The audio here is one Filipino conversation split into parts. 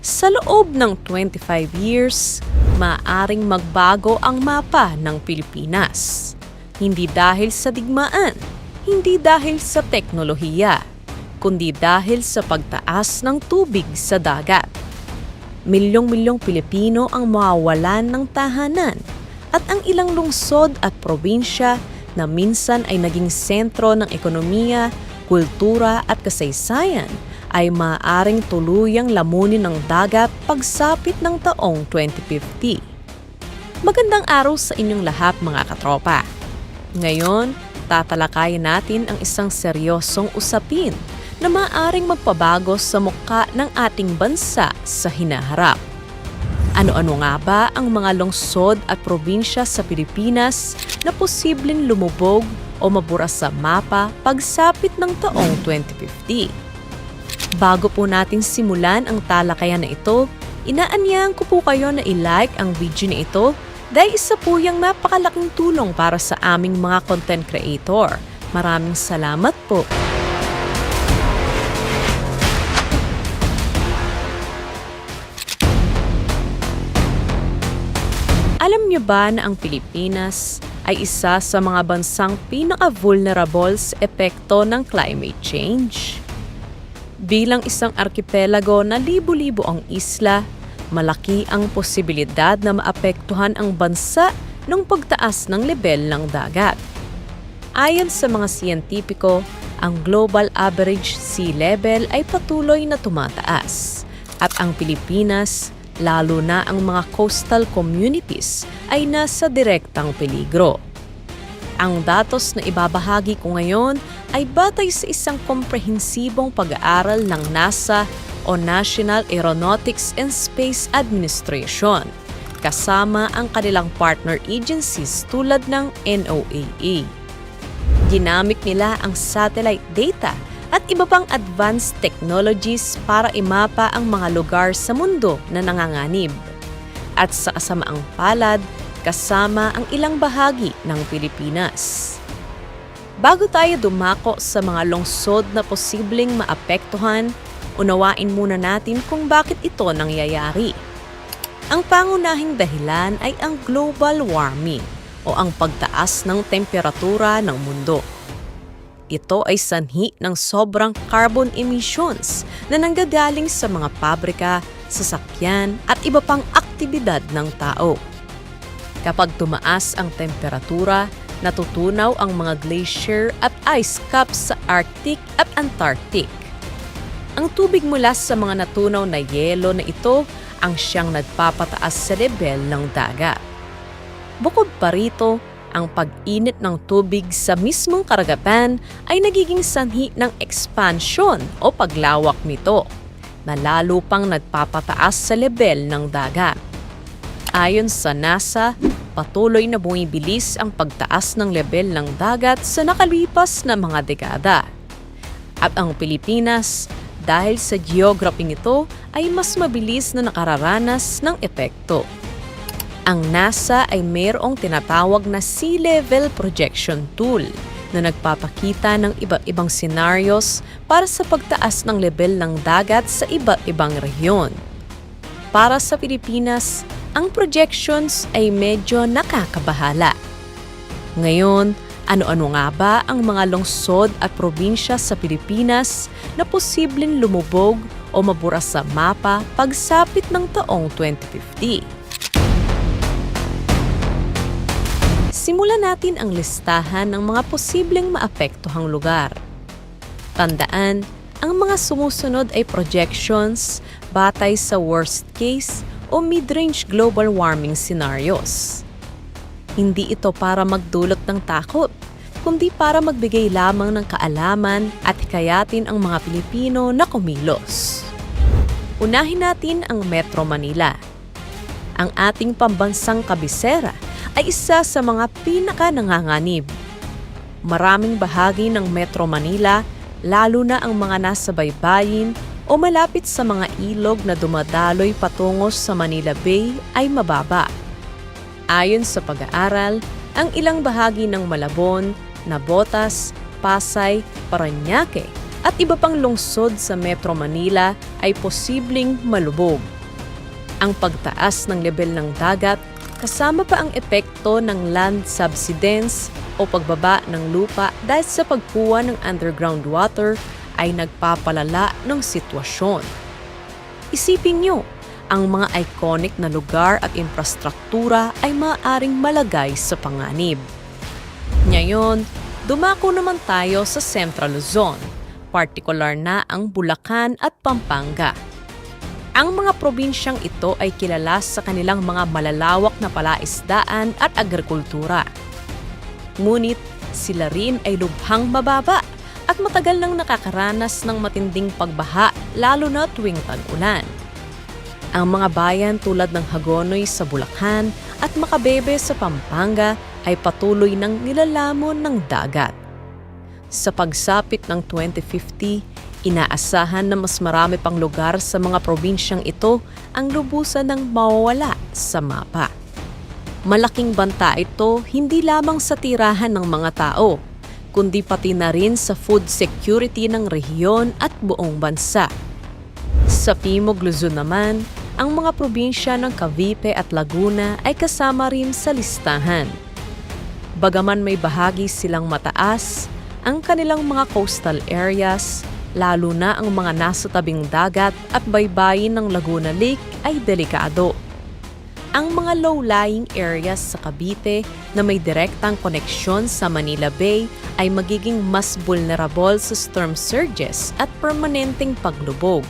Sa loob ng 25 years, maaaring magbago ang mapa ng Pilipinas. Hindi dahil sa digmaan, hindi dahil sa teknolohiya, kundi dahil sa pagtaas ng tubig sa dagat. Milyong-milyong Pilipino ang mawawalan ng tahanan at ang ilang lungsod at probinsya na minsan ay naging sentro ng ekonomiya, kultura at kasaysayan ay maaaring tuluyang lamunin ng dagat pagsapit ng taong 2050. Magandang araw sa inyong lahat mga katropa. Ngayon, tatalakayin natin ang isang seryosong usapin na maaaring magpabago sa mukha ng ating bansa sa hinaharap. Ano-ano nga ba ang mga lungsod at probinsya sa Pilipinas na posibleng lumubog o mabura sa mapa pagsapit ng taong 2050? Bago po natin simulan ang talakayan na ito, inaanyahan ko po kayo na i-like ang video na ito dahil isa po yung napakalaking tulong para sa aming mga content creator. Maraming salamat po! Alam niyo ba na ang Pilipinas ay isa sa mga bansang pinaka-vulnerable sa epekto ng climate change? Bilang isang arkipelago na libo-libo ang isla, malaki ang posibilidad na maapektuhan ang bansa ng pagtaas ng lebel ng dagat. Ayon sa mga siyentipiko, ang global average sea level ay patuloy na tumataas at ang Pilipinas, lalo na ang mga coastal communities, ay nasa direktang peligro. Ang datos na ibabahagi ko ngayon ay batay sa isang komprehensibong pag-aaral ng NASA o National Aeronautics and Space Administration, kasama ang kanilang partner agencies tulad ng NOAA. Ginamit nila ang satellite data at iba pang advanced technologies para imapa ang mga lugar sa mundo na nanganganib. At sa kasamaang palad, kasama ang ilang bahagi ng Pilipinas. Bago tayo dumako sa mga lungsod na posibleng maapektuhan, unawain muna natin kung bakit ito nangyayari. Ang pangunahing dahilan ay ang global warming o ang pagtaas ng temperatura ng mundo. Ito ay sanhi ng sobrang carbon emissions na nanggagaling sa mga pabrika, sasakyan at iba pang aktibidad ng tao. Kapag tumaas ang temperatura, natutunaw ang mga glacier at ice caps sa Arctic at Antarctic. Ang tubig mula sa mga natunaw na yelo na ito ang siyang nagpapataas sa lebel ng dagat. Bukod pa rito, ang pag-init ng tubig sa mismong karagatan ay nagiging sanhi ng expansion o paglawak nito, na lalo pang nagpapataas sa lebel ng dagat. Ayon sa NASA, patuloy na bumibilis ang pagtaas ng lebel ng dagat sa nakalipas na mga dekada. At ang Pilipinas, dahil sa geography nito, ay mas mabilis na nakararanas ng epekto. Ang NASA ay mayroong tinatawag na Sea Level Projection Tool na nagpapakita ng iba't ibang scenarios para sa pagtaas ng lebel ng dagat sa iba't ibang rehiyon. Para sa Pilipinas, ang projections ay medyo nakakabahala. Ngayon, ano-ano nga ba ang mga lungsod at probinsya sa Pilipinas na posibleng lumubog o mabura sa mapa pagsapit ng taong 2050? Simulan natin ang listahan ng mga posibleng maapektuhang lugar. Tandaan, ang mga sumusunod ay projections batay sa worst case o mid-range global warming scenarios. Hindi ito para magdulot ng takot, kundi para magbigay lamang ng kaalaman at hikayatin ang mga Pilipino na kumilos. Unahin natin ang Metro Manila. Ang ating pambansang kabisera ay isa sa mga pinaka-nanganganib. Maraming bahagi ng Metro Manila, lalo na ang mga nasa baybayin o malapit sa mga ilog na dumadaloy patungo sa Manila Bay ay mababa. Ayon sa pag-aaral, ang ilang bahagi ng Malabon, Navotas, Pasay, Parañaque at iba pang lungsod sa Metro Manila ay posibleng malubog. Ang pagtaas ng lebel ng dagat kasama pa ang epekto ng land subsidence o pagbaba ng lupa dahil sa pagkuha ng underground water ay nagpapalala ng sitwasyon. Isipin niyo, ang mga iconic na lugar at infrastruktura ay maaaring malagay sa panganib. Ngayon, dumako naman tayo sa Central Luzon, partikular na ang Bulacan at Pampanga. Ang mga probinsyang ito ay kilala sa kanilang mga malalawak na palaisdaan at agrikultura. Ngunit sila rin ay lubhang mababa at matagal nang nakakaranas ng matinding pagbaha lalo na tuwing tag-ulan. Ang mga bayan tulad ng Hagonoy sa Bulacan at Macabebe sa Pampanga ay patuloy ng nilalamon ng dagat. Sa pagsapit ng 2050, inaasahan na mas marami pang lugar sa mga probinsyang ito ang lubusan ng mawawala sa mapa. Malaking banta ito hindi lamang sa tirahan ng mga tao, kundi pati na rin sa food security ng rehiyon at buong bansa. Sa Timog Luzon naman, ang mga probinsya ng Cavite at Laguna ay kasama rin sa listahan. Bagaman may bahagi silang mataas, ang kanilang mga coastal areas, lalo na ang mga nasa tabing dagat at baybayin ng Laguna Lake ay delikado. Ang mga low-lying areas sa Cavite na may direktang koneksyon sa Manila Bay ay magiging mas vulnerable sa storm surges at permanenteng paglubog.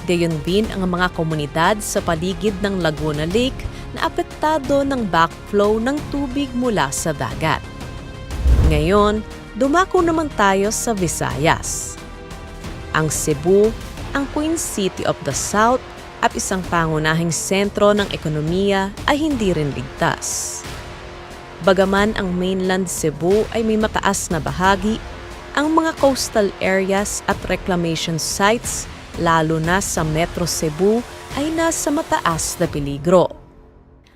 Gayon din ang mga komunidad sa paligid ng Laguna Lake na apektado ng backflow ng tubig mula sa dagat. Ngayon, dumako naman tayo sa Visayas. Ang Cebu, ang Queen City of the South at isang pangunahing sentro ng ekonomiya ay hindi rin ligtas. Bagaman ang mainland Cebu ay may mataas na bahagi, ang mga coastal areas at reclamation sites lalo na sa Metro Cebu ay nasa mataas na peligro.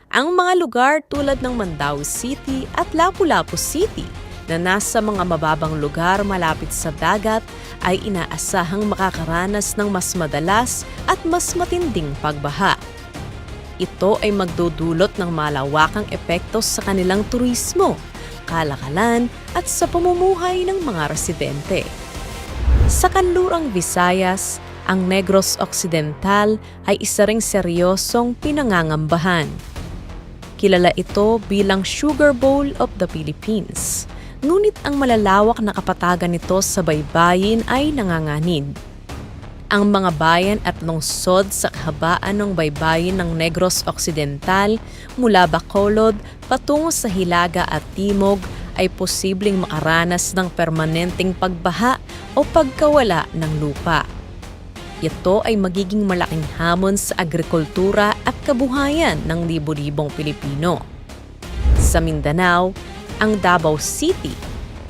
Ang mga lugar tulad ng Mandaue City at Lapu-Lapu City na nasa mga mababang lugar malapit sa dagat ay inaasahang makakaranas ng mas madalas at mas matinding pagbaha. Ito ay magdudulot ng malawakang epekto sa kanilang turismo, kalakalan at sa pamumuhay ng mga residente. Sa kanlurang Visayas, ang Negros Occidental ay isa ring seryosong pinangangambahan. Kilala ito bilang Sugar Bowl of the Philippines, ngunit ang malalawak na kapatagan nito sa baybayin ay nanganganib. Ang mga bayan at lungsod sa kahabaan ng baybayin ng Negros Occidental mula Bacolod patungo sa Hilaga at Timog ay posibleng makaranas ng permanenteng pagbaha o pagkawala ng lupa. Ito ay magiging malaking hamon sa agrikultura at kabuhayan ng libo-libong Pilipino. Sa Mindanao, ang Davao City,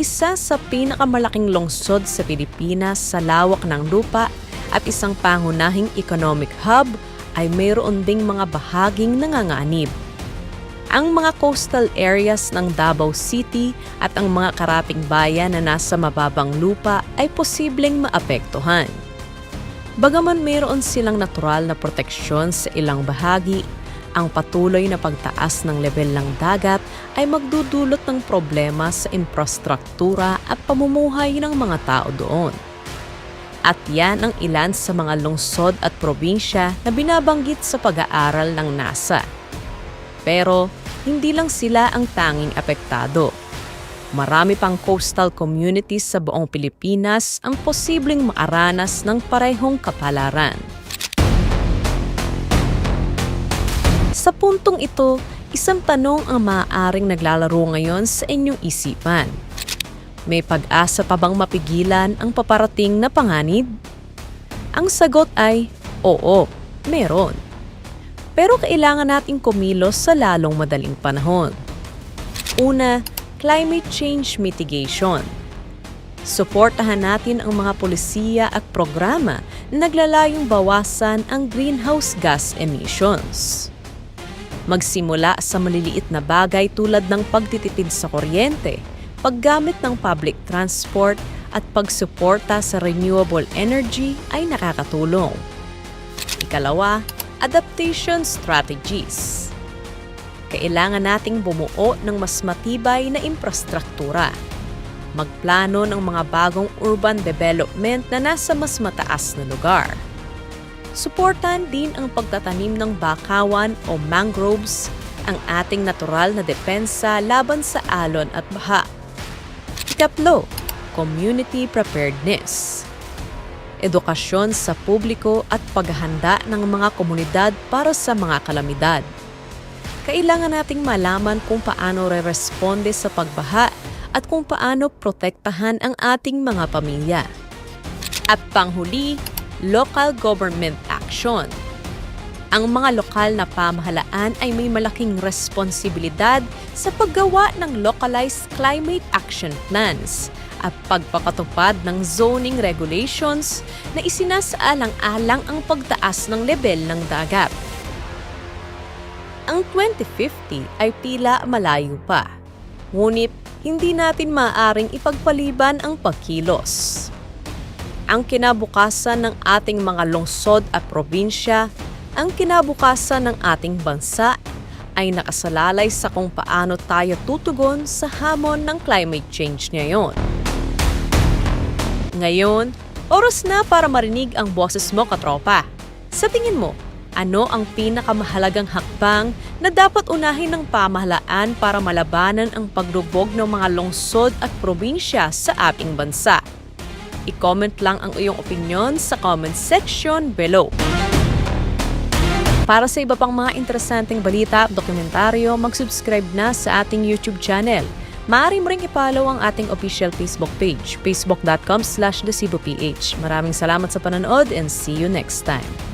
isa sa pinakamalaking lungsod sa Pilipinas sa lawak ng lupa at isang pangunahing economic hub, ay mayroon ding mga bahaging nanganganib. Ang mga coastal areas ng Davao City at ang mga karating bayan na nasa mababang lupa ay posibleng maapektuhan. Bagaman mayroon silang natural na proteksyon sa ilang bahagi, ang patuloy na pagtaas ng level ng dagat ay magdudulot ng problema sa infrastruktura at pamumuhay ng mga tao doon. At yan ang ilan sa mga lungsod at probinsya na binabanggit sa pag-aaral ng NASA. Pero hindi lang sila ang tanging apektado. Marami pang coastal communities sa buong Pilipinas ang posibleng maaranas ng parehong kapalaran. Sa puntong ito, isang tanong ang maaaring naglalaro ngayon sa inyong isipan. May pag-asa pa bang mapigilan ang paparating na panganib? Ang sagot ay oo, meron. Pero kailangan nating kumilos sa lalong madaling panahon. Una, climate change mitigation. Suportahan natin ang mga polisiya at programa na naglalayong bawasan ang greenhouse gas emissions. Magsimula sa maliliit na bagay tulad ng pagtitipid sa kuryente, paggamit ng public transport at pagsuporta sa renewable energy ay nakakatulong. Ikalawa, adaptation strategies. Kailangan nating bumuo ng mas matibay na infrastruktura. Magplano ng mga bagong urban development na nasa mas mataas na lugar. Suportan din ang pagtatanim ng bakawan o mangroves, ang ating natural na depensa laban sa alon at baha. Ikatlo, community preparedness. Edukasyon sa publiko at paghahanda ng mga komunidad para sa mga kalamidad. Kailangan nating malaman kung paano re-responde sa pagbaha at kung paano protektahan ang ating mga pamilya. At panghuli, local government action. Ang mga lokal na pamahalaan ay may malaking responsibilidad sa paggawa ng localized climate action plans at pagpapatupad ng zoning regulations na isinasaalang-alang ang pagtaas ng level ng dagat. Ang 2050 ay tila malayo pa, ngunit hindi natin maaaring ipagpaliban ang pagkilos. Ang kinabukasan ng ating mga lungsod at probinsya, ang kinabukasan ng ating bansa ay nakasalalay sa kung paano tayo tutugon sa hamon ng climate change ngayon. Ngayon, oras na para marinig ang boses mo, katropa. Sa tingin mo, ano ang pinakamahalagang hakbang na dapat unahin ng pamahalaan para malabanan ang paglubog ng mga lungsod at probinsya sa ating bansa? I-comment lang ang iyong opinion sa comment section below. Para sa iba pang mga interesanteng balita at dokumentaryo, mag-subscribe na sa ating YouTube channel. Maaari mo ring i-follow ang ating official Facebook page, facebook.com/theceboph. Maraming salamat sa panonood and see you next time.